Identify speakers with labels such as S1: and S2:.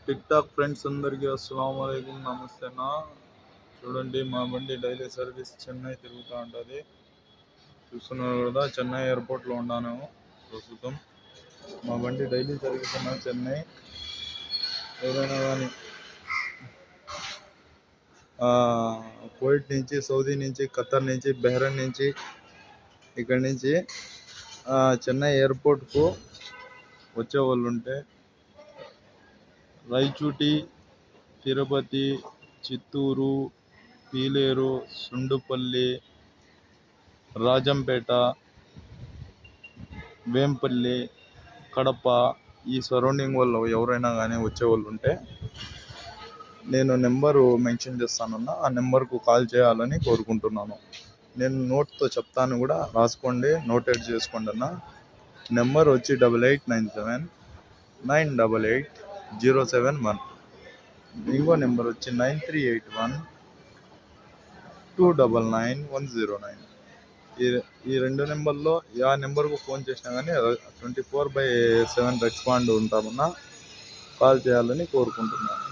S1: Tick talk friends అందరికీ అస్సలాము అలైకుం, నమస్తే అన్న. చూడండి, మా బండి డైలీ సర్వీస్ చెన్నై తిరుగుతూ ఉంటుంది. చూస్తున్నారు కదా, చెన్నై ఎయిర్పోర్ట్లో ఉన్నాను ప్రస్తుతం. మా బండి డైలీ సర్వీస్ అన్న చెన్నై. ఏదైనా కానీ కువైట్ నుంచి, సౌదీ నుంచి, ఖత్తర్ నుంచి, బహ్రెయిన్ నుంచి, ఇక్కడి నుంచి చెన్నై ఎయిర్పోర్ట్కు వచ్చే వాళ్ళు ఉంటే రాయచూటి, తిరుపతి, చిత్తూరు, పీలేరు, సుండుపల్లి, రాజంపేట, వేంపల్లి, కడప, ఈ సరౌండింగ్ వాళ్ళు ఎవరైనా కానీ వచ్చేవాళ్ళు ఉంటే నేను నెంబరు మెన్షన్ చేస్తానన్నా, ఆ నెంబర్కు కాల్ చేయాలని కోరుకుంటున్నాను. నేను నోట్తో చెప్తాను కూడా, రాసుకోండి, నోటెడ్ చేసుకోండి అన్న. నెంబర్ వచ్చి 8897 988 071. ఇంకో నెంబర్ వచ్చి 9381 299 109. ఈ రెండు నెంబర్లో ఆ నెంబర్కు ఫోన్ చేసినా కానీ 24/7 రెస్పాండ్ ఉంటామన్నా. కాల్ చేయాలని కోరుకుంటున్నాను.